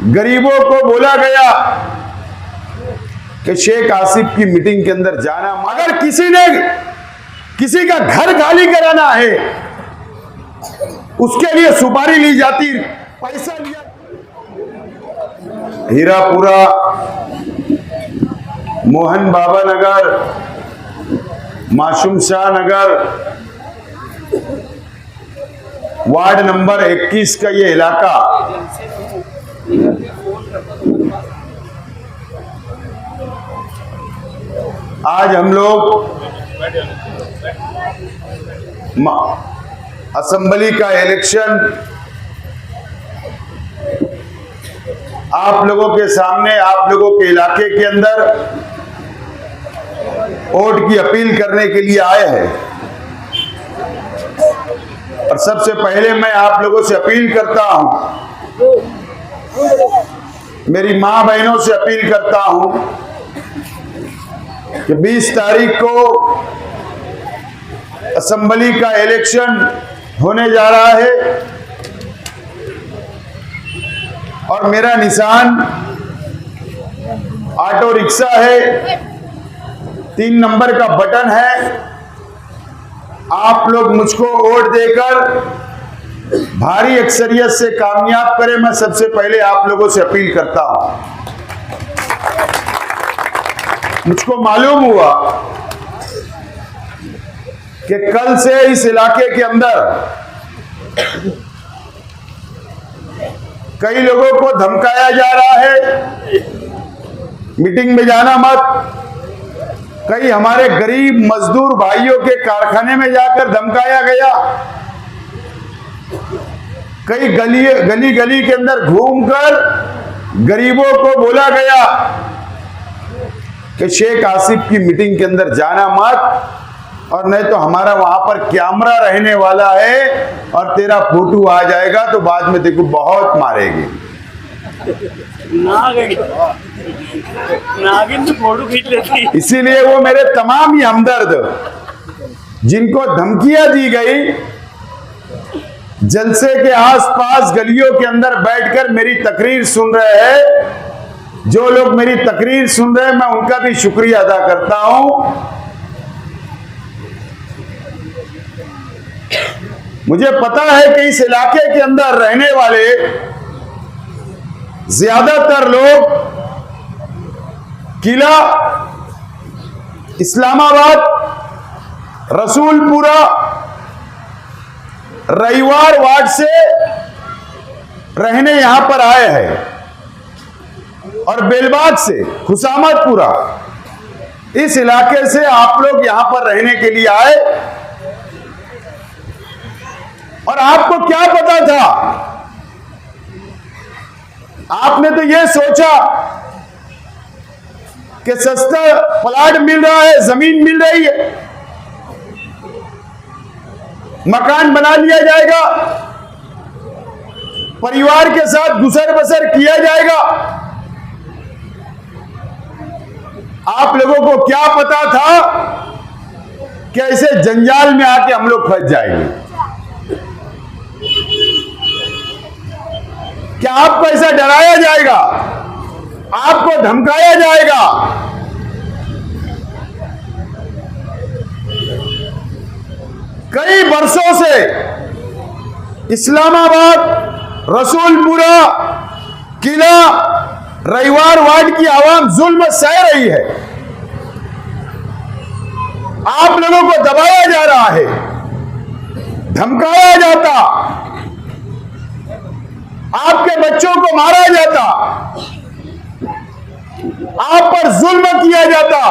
गरीबों को बोला गया कि शेख आसिफ की मीटिंग के अंदर जाना, मगर किसी ने किसी का घर खाली कराना है उसके लिए सुपारी ली जाती, पैसा लिया। हीरापुरा, मोहन बाबा नगर, मासूम शाह नगर, वार्ड नंबर 21 का ये इलाका आज हम लोग असेंबली का इलेक्शन आप लोगों के सामने, आप लोगों के इलाके के अंदर वोट की अपील करने के लिए आए हैं। और सबसे पहले मैं आप लोगों से अपील करता हूं, मेरी मां बहनों से अपील करता हूं कि 20 तारीख को असेंबली का इलेक्शन होने जा रहा है और मेरा निशान ऑटो रिक्शा है, 3 नंबर का बटन है। आप लोग मुझको वोट देकर भारी अक्सरियत से कामयाब करें, मैं सबसे पहले आप लोगों से अपील करता हूं। मुझको मालूम हुआ कि कल से इस इलाके के अंदर कई लोगों को धमकाया जा रहा है, मीटिंग में जाना मत। कई हमारे गरीब मजदूर भाइयों के कारखाने में जाकर धमकाया गया। कई गली गली के अंदर घूमकर गरीबों को बोला गया कि शेख आसिफ की मीटिंग के अंदर जाना मत, और नहीं तो हमारा वहां पर कैमरा रहने वाला है और तेरा फोटो आ जाएगा तो बाद में देखो बहुत मारेगी। नागिन तो फोटो खींच लेती। इसीलिए वो मेरे तमाम ही हमदर्द जिनको धमकियां दी गई, जलसे के आसपास गलियों के अंदर बैठकर मेरी तकरीर सुन रहे हैं, जो लोग मेरी तकरीर सुन रहे हैं मैं उनका भी शुक्रिया अदा करता हूं। मुझे पता है कि इस इलाके के अंदर रहने वाले ज्यादातर लोग किला, इस्लामाबाद, रसूलपुरा, रविवार वार्ड से रहने यहां पर आए हैं और बेलबाग से, खुशामतपुरा, इस इलाके से आप लोग यहां पर रहने के लिए आए। और आपको क्या पता था? आपने तो यह सोचा कि सस्ता प्लाट मिल रहा है, जमीन मिल रही है, मकान बना लिया जाएगा, परिवार के साथ गुजर बसर किया जाएगा। आप लोगों को क्या पता था कि ऐसे जंजाल में आके हम लोग फंस जाएंगे? क्या आपको ऐसा डराया जाएगा? आपको धमकाया जाएगा? कई वर्षों से इस्लामाबाद, रसूलपुरा, किला, रविवार वार्ड की आवाम जुल्म सह रही है। आप लोगों को दबाया जा रहा है, धमकाया जाता, आपके बच्चों को मारा जाता, आप पर जुल्म किया जाता,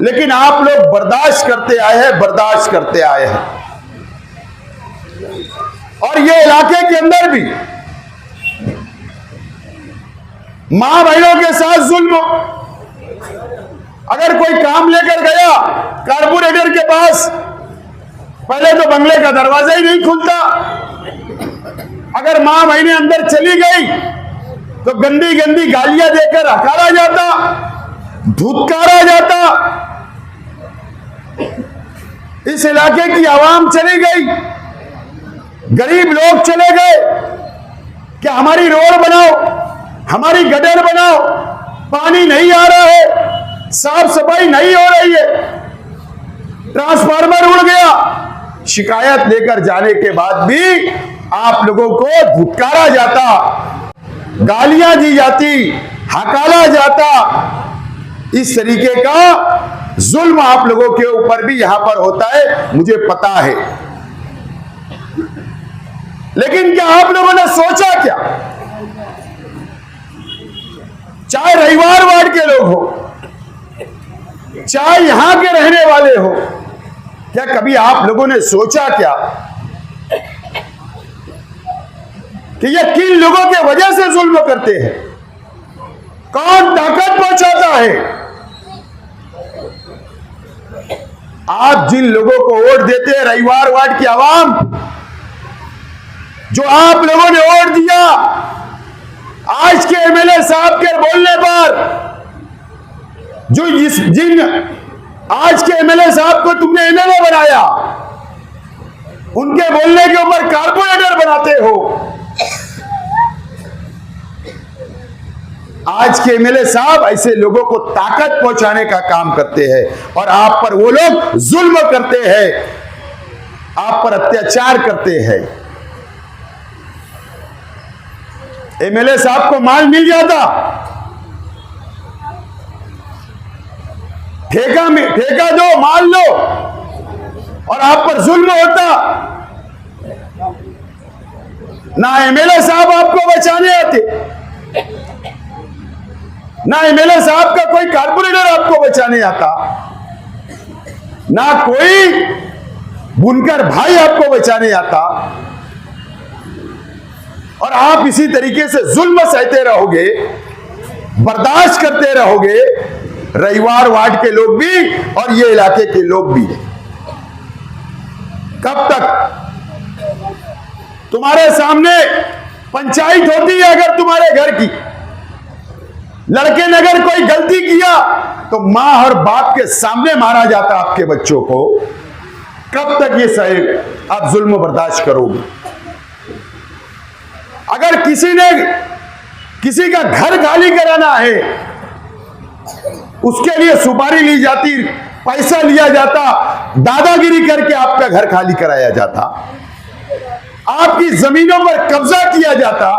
लेकिन आप लोग बर्दाश्त करते आए हैं, बर्दाश्त करते आए हैं। और ये इलाके के अंदर भी मां बहनों के साथ जुल्म। अगर कोई काम लेकर गया कारपोरेटर के पास, पहले तो बंगले का दरवाजा ही नहीं खुलता। अगर मां बहनें अंदर चली गई तो गंदी गंदी गालियां देकर हकारा जाता, धुतकारा जाता। इस इलाके की आवाम चली गई, गरीब लोग चले गए, क्या हमारी रोड बनाओ, हमारी गटर बनाओ, पानी नहीं आ रहा है, साफ सफाई नहीं हो रही है, ट्रांसफार्मर उड़ गया, शिकायत लेकर जाने के बाद भी आप लोगों को धुतकारा जाता, गालियां दी जाती, हकाला जाता। इस तरीके का जुल्म आप लोगों के ऊपर भी यहां पर होता है, मुझे पता है। लेकिन क्या आप लोगों ने सोचा क्या? चाहे रविवार वार्ड के लोग हो, चाहे यहां के रहने वाले हो, क्या कभी आप लोगों ने सोचा क्या कि ये किन लोगों के वजह से जुल्म करते हैं? कौन ताकत पहुंचाता है? आप जिन लोगों को वोट देते हैं, रविवार वार्ड की आवाम जो आप लोगों ने वोट दिया, आज के एमएलए साहब के बोलने पर, जिन आज के एमएलए साहब को तुमने एमएलए बनाया, उनके बोलने के ऊपर कारपोरेटर बनाते हो। आज के एमएलए साहब ऐसे लोगों को ताकत पहुंचाने का काम करते हैं और आप पर वो लोग जुल्म करते हैं, आप पर अत्याचार करते हैं। एमएलए साहब को माल मिल जाता, ठेका दो, माल लो, और आप पर जुल्म होता। ना एमएलए साहब आपको बचाने आते, ना एमएलए साहब का कोई कारपोरेटर आपको बचाने आता, ना कोई बुनकर भाई आपको बचाने आता, और आप इसी तरीके से जुल्म सहते रहोगे, बर्दाश्त करते रहोगे, रविवार वार्ड के लोग भी और ये इलाके के लोग भी। कब तक? तुम्हारे सामने पंचायत होती है, अगर तुम्हारे घर की लड़के ने अगर कोई गलती किया तो मां और बाप के सामने मारा जाता आपके बच्चों को। कब तक ये सहे आप जुल्म बर्दाश्त करोगे? अगर किसी का घर खाली कराना है, उसके लिए सुपारी ली जाती, पैसा लिया जाता, दादागिरी करके आपका घर खाली कराया जाता, आपकी जमीनों पर कब्जा किया जाता।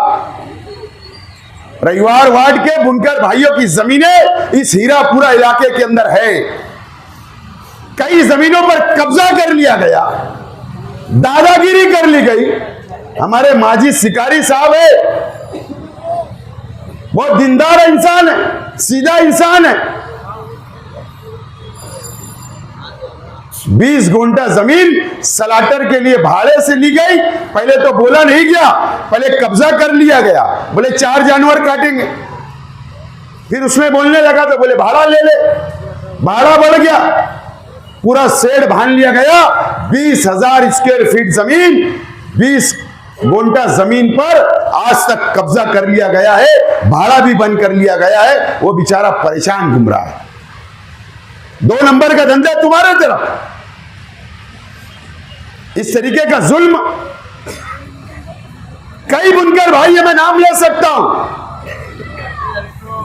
रविवार वार्ड के बुनकर भाइयों की जमीनें इस हीरापुरा इलाके के अंदर है, कई जमीनों पर कब्जा कर लिया गया, दादागिरी कर ली गई। हमारे माजी शिकारी साहब है, बहुत दीनदार इंसान है, सीधा इंसान है। 20 गुंठा जमीन सलाटर के लिए भाड़े से ली गई। पहले तो बोला नहीं गया, पहले कब्जा कर लिया गया, बोले 4 जानवर काटेंगे। फिर उसमें बोलने लगा तो बोले भाड़ा ले ले, भाड़ा बढ़ गया, पूरा शेड बांध लिया गया। 20,000 स्क्वायर फीट जमीन, 20 गुंठा जमीन पर आज तक कब्जा कर लिया गया है, भाड़ा भी बंद कर लिया गया है। वो बेचारा परेशान घूम रहा है। 2 नंबर का धंधा तुम्हारे तरफ। इस तरीके का जुल्म कई बुनकर भाई मैं नाम ले सकता हूं,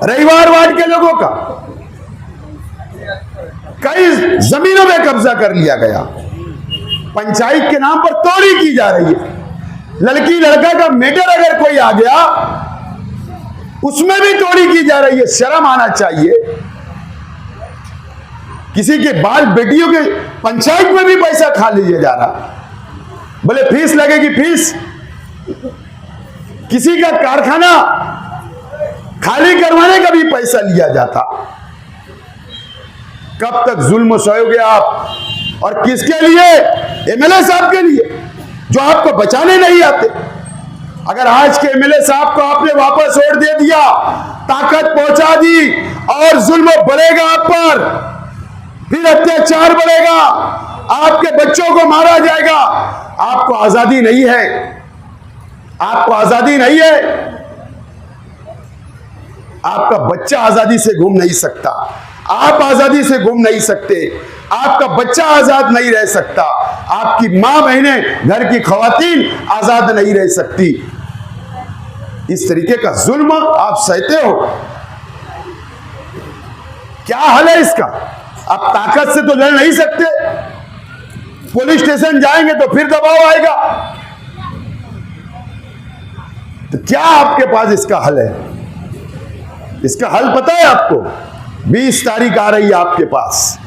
रविवार वार्ड के लोगों का कई जमीनों में कब्जा कर लिया गया। पंचायत के नाम पर तोड़ी की जा रही है। लड़की लड़का का मैटर अगर कोई आ गया, उसमें भी तोड़ी की जा रही है। शर्म आना चाहिए। किसी के बाल बेटियों के पंचायत में भी पैसा खा लिया जा रहा, बोले फीस लगेगी फीस। किसी का कारखाना खाली करवाने का भी पैसा लिया जाता। कब तक जुल्म सहोगे आप? और किसके लिए? एमएलए साहब के लिए, जो आपको बचाने नहीं आते। अगर आज के एमएलए साहब को आपने वापस वोट दे दिया, ताकत पहुंचा दी, और जुल्म बढ़ेगा आप पर, फिर अत्याचार बढ़ेगा, आपके बच्चों को मारा जाएगा। आपको आजादी नहीं है, आपको आजादी नहीं है। आपका बच्चा आजादी से घूम नहीं सकता, आप आजादी से घूम नहीं सकते, आपका बच्चा आजाद नहीं रह सकता, आपकी मां बहनें, घर की खवातीन आजाद नहीं रह सकती। इस तरीके का जुल्म आप सहते हो, क्या हल है इसका? आप ताकत से तो लड़ नहीं सकते, पुलिस स्टेशन जाएंगे तो फिर दबाव आएगा। तो क्या आपके पास इसका हल है? इसका हल पता है आपको? 20 तारीख आ रही है आपके पास,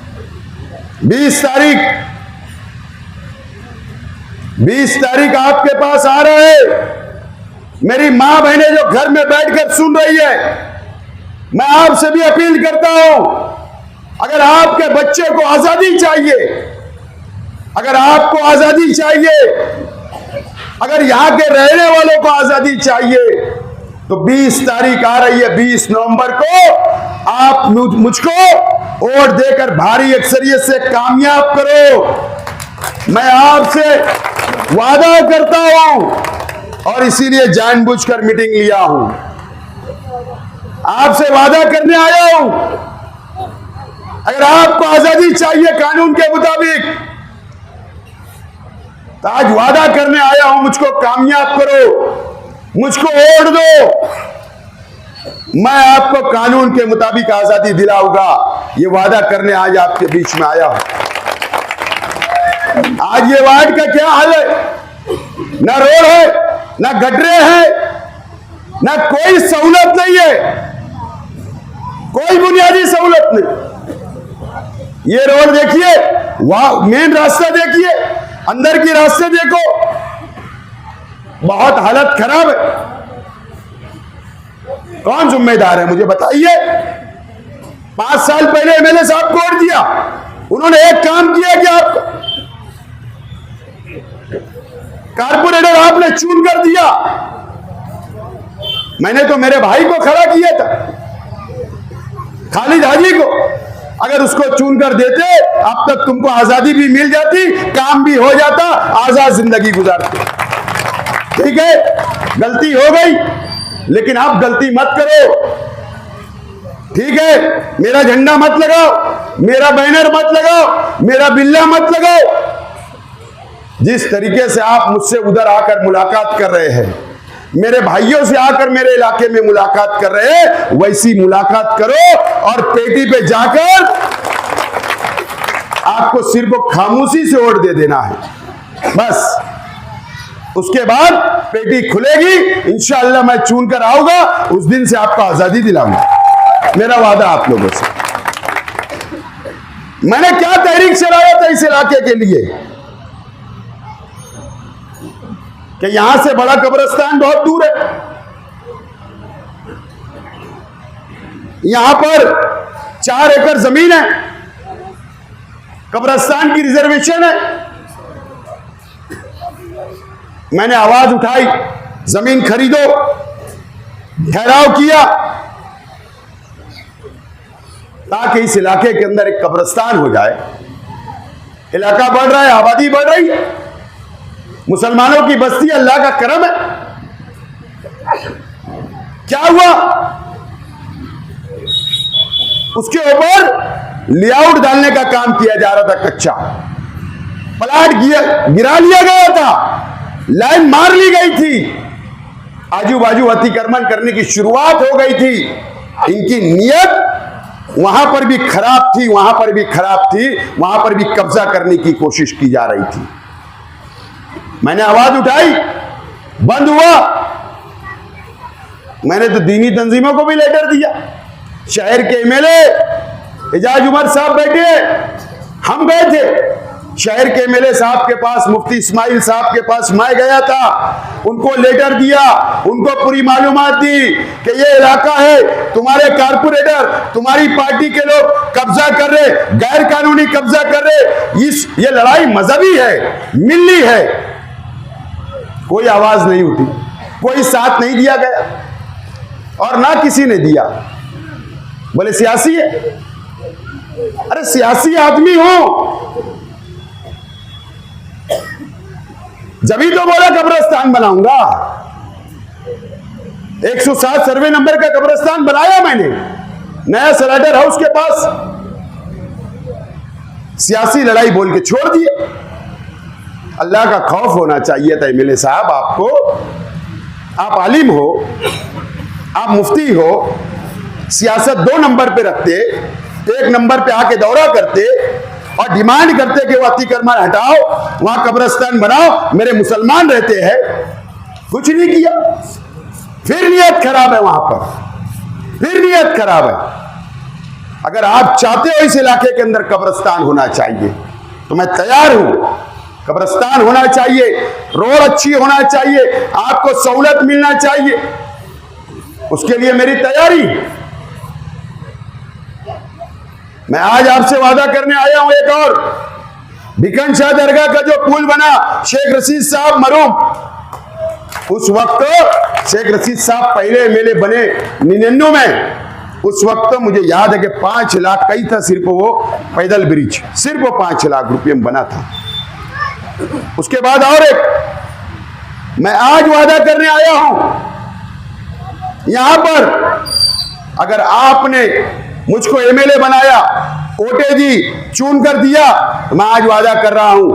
20 तारीख आपके पास आ रहे हैं। मेरी मां बहनें जो घर में बैठकर सुन रही है, मैं आपसे भी अपील करता हूं, अगर आपके बच्चे को आजादी चाहिए, अगर आपको आजादी चाहिए, अगर यहां के रहने वालों को आजादी चाहिए, तो 20 तारीख आ रही है, 20 नवंबर को आप मुझको वोट देकर भारी अक्सरियत से कामयाब करो। मैं आपसे वादा करता हूं और इसीलिए जानबूझकर मीटिंग लिया हूं, आपसे वादा करने आया हूं। अगर आपको आजादी चाहिए कानून के मुताबिक, तो आज वादा करने आया हूं, मुझको कामयाब करो, मुझको वोट दो, मैं आपको कानून के मुताबिक आजादी दिलाऊंगा। ये वादा करने आज आपके बीच में आया हूं। आज ये वार्ड का क्या हाल है? ना रोड है, ना गटरे हैं, ना कोई सहूलत नहीं है, कोई बुनियादी सहूलत नहीं। ये रोड देखिए, वहां मेन रास्ता देखिए, अंदर की रास्ते देखो, बहुत हालत खराब है। कौन जिम्मेदार है मुझे बताइए? 5 साल पहले एमएलए साहब को वोट दिया, उन्होंने एक काम किया कि आपको कारपोरेटर आपने चुन कर दिया। मैंने तो मेरे भाई को खड़ा किया था, खालिद हाजी को, अगर उसको चुन कर देते अब तक तुमको आजादी भी मिल जाती, काम भी हो जाता, आजाद जिंदगी गुजारते। ठीक है, गलती हो गई, लेकिन आप गलती मत करो। ठीक है, मेरा झंडा मत लगाओ, मेरा बैनर मत लगाओ, मेरा बिल्ला मत लगाओ। जिस तरीके से आप मुझसे उधर आकर मुलाकात कर रहे हैं, मेरे भाइयों से आकर मेरे इलाके में मुलाकात कर रहे हैं, वैसी मुलाकात करो और पेटी पे जाकर आपको सिर्फ खामोशी से वोट दे देना है बस। उसके बाद पेटी खुलेगी, इंशाअल्लाह मैं चुन कर आऊंगा, उस दिन से आपको आजादी दिलाऊंगा, मेरा वादा आप लोगों से। मैंने क्या तहरीक चलाया था इस इलाके के लिए कि यहां से बड़ा कब्रिस्तान बहुत दूर है, यहां पर 4 एकड़ जमीन है, कब्रिस्तान की रिजर्वेशन है। मैंने आवाज उठाई, जमीन खरीदो, ठहराव किया, ताकि इस इलाके के अंदर एक कब्रिस्तान हो जाए। इलाका बढ़ रहा है, आबादी बढ़ रही है, मुसलमानों की बस्ती, अल्लाह का करम है। क्या हुआ? उसके ऊपर लेआउट डालने का काम किया जा रहा था, कच्चा प्लाट गिरा लिया गया था, लाइन मार ली गई थी, आजू बाजू अतिक्रमण करने की शुरुआत हो गई थी। इनकी नीयत वहां पर भी खराब थी, वहां पर भी खराब थी, वहां पर भी कब्जा करने की कोशिश की जा रही थी। मैंने आवाज उठाई, बंद हुआ। मैंने तो दीनी तंजीमों को भी लेटर दिया, शहर के एमएलए एजाज उमर साहब बैठे, हम गए थे शहर के एमएलए साहब के पास, मुफ्ती इस्माइल साहब के पास मैं गया था, उनको लेटर दिया, उनको पूरी मालूमात दी कि ये इलाका है, तुम्हारे कारपोरेटर, तुम्हारी पार्टी के लोग कब्जा कर रहे, गैर कानूनी कब्जा कर रहे, ये लड़ाई मजहबी है, मिल्ली है। कोई आवाज नहीं उठी, कोई साथ नहीं दिया गया और ना किसी ने दिया। बोले सियासी है। अरे सियासी आदमी हो जभी तो बोला कब्रिस्तान बनाऊंगा। 107 सर्वे नंबर का कब्रिस्तान बनाया मैंने नया सलाटर हाउस के पास। सियासी लड़ाई बोल के छोड़ दिए। अल्लाह का खौफ होना चाहिए था एमएलए साहब आपको। आप आलिम हो, आप मुफ्ती हो, सियासत 2 नंबर पे रखते, 1 नंबर पे आके दौरा करते और डिमांड करते कि वो अतिक्रमण हटाओ, वहां कब्रिस्तान बनाओ, मेरे मुसलमान रहते हैं। कुछ नहीं किया। फिर नियत खराब है वहां पर, फिर नियत खराब है। अगर आप चाहते हो इस इलाके के अंदर कब्रिस्तान होना चाहिए तो मैं तैयार हूं। कब्रिस्तान होना चाहिए, रोड अच्छी होना चाहिए, आपको सहूलत मिलना चाहिए, उसके लिए मेरी तैयारी। मैं आज आपसे वादा करने आया हूं एक और, भिकन शाह दरगाह का जो पुल बना, शेख रशीद साहब मरूम, उस वक्त शेख रशीद साहब पहले एमएलए बने 99 में। उस वक्त मुझे याद है कि 5 लाख कई था सिर्फ वो पैदल ब्रिज, सिर्फ वो 5 लाख रुपये में बना था। उसके बाद और एक मैं आज वादा करने आया हूं, यहां पर अगर आपने मुझको एमएलए बनाया, वोटें दी, चुन कर दिया, तो मैं आज वादा कर रहा हूं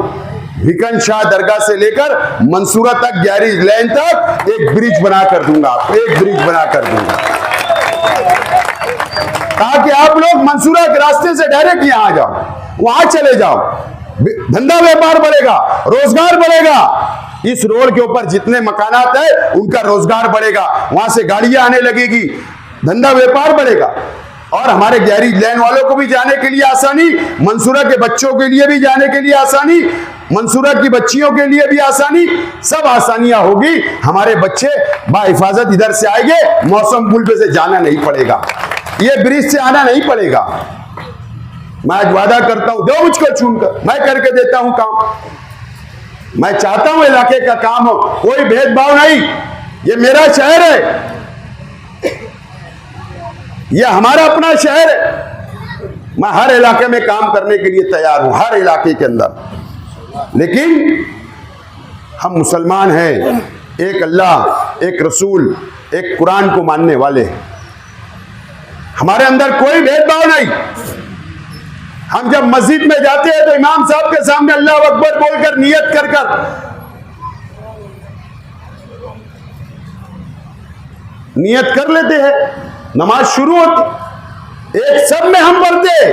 भिकन शाह दरगाह से लेकर मंसूरा तक, गैरेज लेन तक एक ब्रिज बना कर दूंगा, एक ब्रिज बना कर दूंगा, ताकि आप लोग मंसूरा के रास्ते से डायरेक्ट यहां आ जाओ, वहां चले जाओ, धंधा व्यापार बढ़ेगा, रोजगार बढ़ेगा। इस रोड के ऊपर जितने मकानात है उनका रोजगार बढ़ेगा, वहां से गाड़ियां आने लगेगी, धंधा व्यापार बढ़ेगा और हमारे गैरेज लेन वालों को भी जाने के लिए आसानी, मंसूरा के बच्चों के लिए भी जाने के लिए आसानी, मंसूरा की बच्चियों के लिए भी आसानी, सब आसानियां होगी। हमारे बच्चे बाहिफाजत इधर से आएंगे, मौसम पुल पे से जाना नहीं पड़ेगा, ये ब्रिज से आना नहीं पड़ेगा। मैं आज वादा करता हूं, दो मुझको चुनकर, मैं करके देता हूं काम। मैं चाहता हूं इलाके का काम हो, कोई भेदभाव नहीं, ये मेरा शहर है, ये हमारा अपना शहर है। मैं हर इलाके में काम करने के लिए तैयार हूं, हर इलाके के अंदर। लेकिन हम मुसलमान हैं, एक अल्लाह, एक रसूल, एक कुरान को मानने वाले, हमारे अंदर कोई भेदभाव नहीं। हम जब मस्जिद में जाते हैं तो इमाम साहब के सामने अल्लाह अकबर बोलकर नियत कर नियत कर लेते हैं, नमाज शुरू होती, एक सब में हम पढ़ते हैं,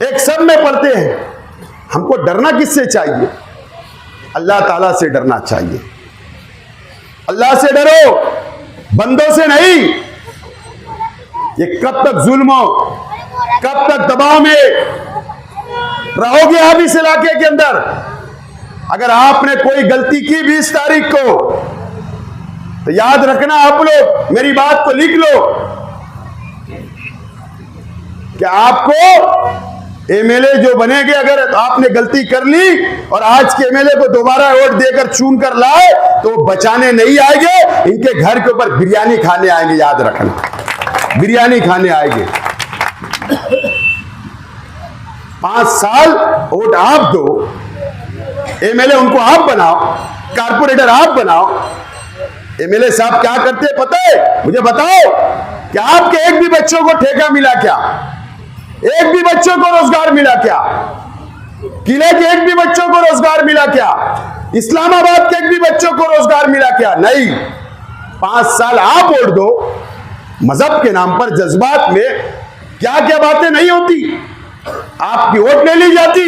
एक सब में पढ़ते हैं। हमको डरना किससे चाहिए? अल्लाह ताला से डरना चाहिए। अल्लाह से डरो, बंदों से नहीं। ये कब तक जुल्म हो, कब तक दबाव में रहोगे आप इस इलाके के अंदर? अगर आपने कोई गलती की 20 तारीख को, तो याद रखना, आप लोग मेरी बात को लिख लो कि आपको एमएलए जो बनेंगे, अगर आपने गलती कर ली और आज के एमएलए को दोबारा वोट देकर चुन कर लाए तो बचाने नहीं आएंगे, इनके घर के ऊपर बिरयानी खाने आएंगे। याद रखना, बिरयानी खाने आएंगे। 5 साल वोट आप दो, एमएलए उनको आप बनाओ, कारपोरेटर आप बनाओ। एमएलए साहब क्या करते हैं पता है? मुझे बताओ कि आपके एक भी बच्चों को ठेका मिला क्या? एक भी बच्चों को रोजगार मिला क्या? किले के एक भी बच्चों को रोजगार मिला क्या? इस्लामाबाद के एक भी बच्चों को रोजगार मिला क्या? नहीं। 5 साल आप वोट दो, मजहब के नाम पर जज्बात में क्या क्या बातें नहीं होती, आपकी वोट ले ली जाती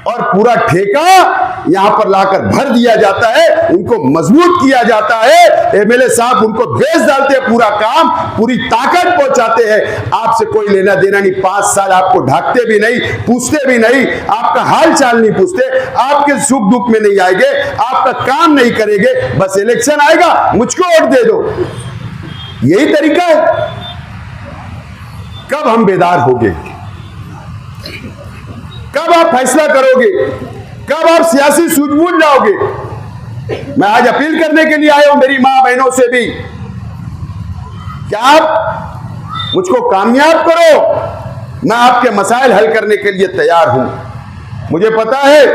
और पूरा ठेका यहां पर लाकर भर दिया जाता है, उनको मजबूत किया जाता है। एमएलए साहब उनको बेच डालते हैं, पूरा काम, पूरी ताकत पहुंचाते हैं। आपसे कोई लेना देना नहीं। 5 साल आपको ढाकते भी नहीं, पूछते भी नहीं, आपका हाल चाल नहीं पूछते, आपके सुख दुख में नहीं आएंगे, आपका काम नहीं करेंगे। बस इलेक्शन आएगा, मुझको वोट दे दो, यही तरीका है। कब हम बेदार होंगे? कब आप फैसला करोगे? कब आप सियासी सूझबूझ जाओगे? मैं आज अपील करने के लिए आया हूं मेरी मां बहनों से भी, क्या आप मुझको कामयाब करो, मैं आपके मसाइल हल करने के लिए तैयार हूं। मुझे पता है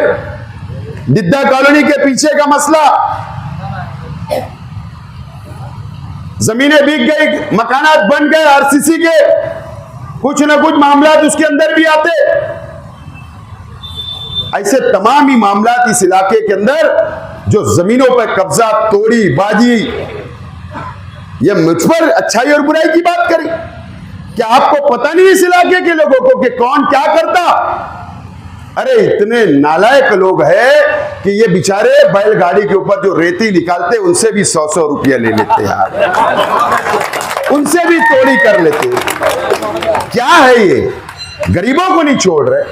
दिद्दा कॉलोनी के पीछे का मसला, जमीनें बिक गई, मकानात बन गए आरसीसी के, कुछ ना कुछ मामला उसके अंदर भी आते। ऐसे तमाम ही मामला इस इलाके के अंदर जो जमीनों पर कब्जा, तोड़ी बाजी, ये मुझ पर अच्छाई और बुराई की बात करी। क्या आपको पता नहीं इस इलाके के लोगों को कि कौन क्या करता? अरे इतने नालायक लोग हैं कि ये बेचारे बैलगाड़ी के ऊपर जो रेती निकालते उनसे भी 100-100 रुपया ले लेते यार, उनसे भी तोड़ी कर लेते। क्या है ये? गरीबों को नहीं छोड़ रहे।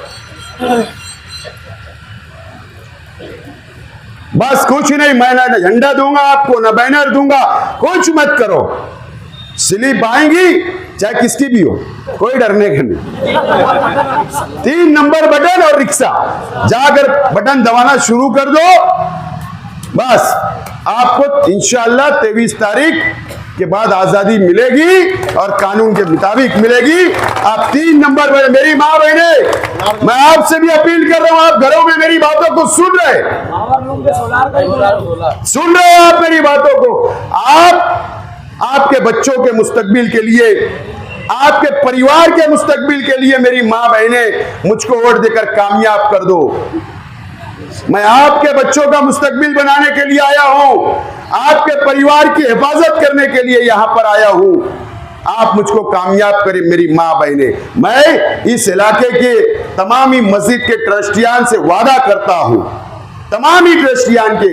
बस कुछ नहीं, मैं ना झंडा दूंगा आपको, ना बैनर दूंगा, कुछ मत करो। स्लिप आएंगी चाहे किसकी भी हो, कोई डरने का नहीं। 3 नंबर बटन और रिक्शा, जाकर बटन दबाना शुरू कर दो। बस आपको इंशाअल्लाह 23 तारीख के बाद आजादी मिलेगी और कानून के मुताबिक मिलेगी। आप 3 नंबर पर, मेरी माँ बहने, मैं आपसे भी अपील कर रहा हूं, आप घरों में मेरी बातों को सुन रहे हैं आप मेरी बातों को। आप आपके बच्चों के मुस्तकबिल के लिए, आपके परिवार के मुस्तकबिल के लिए मेरी माँ बहने मुझको वोट देकर कामयाब कर दो। मैं आपके बच्चों का मुस्तकबिल बनाने के लिए आया हूं, आपके परिवार की हिफाजत करने के लिए यहां पर आया हूं। आप मुझको कामयाब करें मेरी माँ बहने। मैं इस इलाके के तमाम ही मस्जिद के ट्रस्टियान से वादा करता हूं, तमाम ही ट्रस्टियान के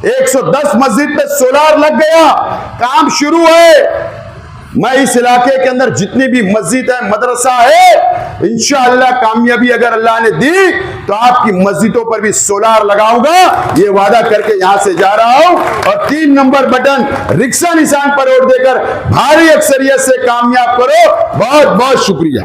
110 मस्जिद पे सोलार लग गया, काम शुरू है। मैं इस इलाके के अंदर जितनी भी मस्जिद है, मदरसा है, इंशाअल्लाह कामयाबी अगर अल्लाह ने दी तो आपकी मस्जिदों पर भी सोलार लगाऊंगा, ये वादा करके यहां से जा रहा हूं। और 3 नंबर बटन रिक्शा निशान पर वोट देकर भारी अक्सरियत से कामयाब करो। बहुत बहुत शुक्रिया।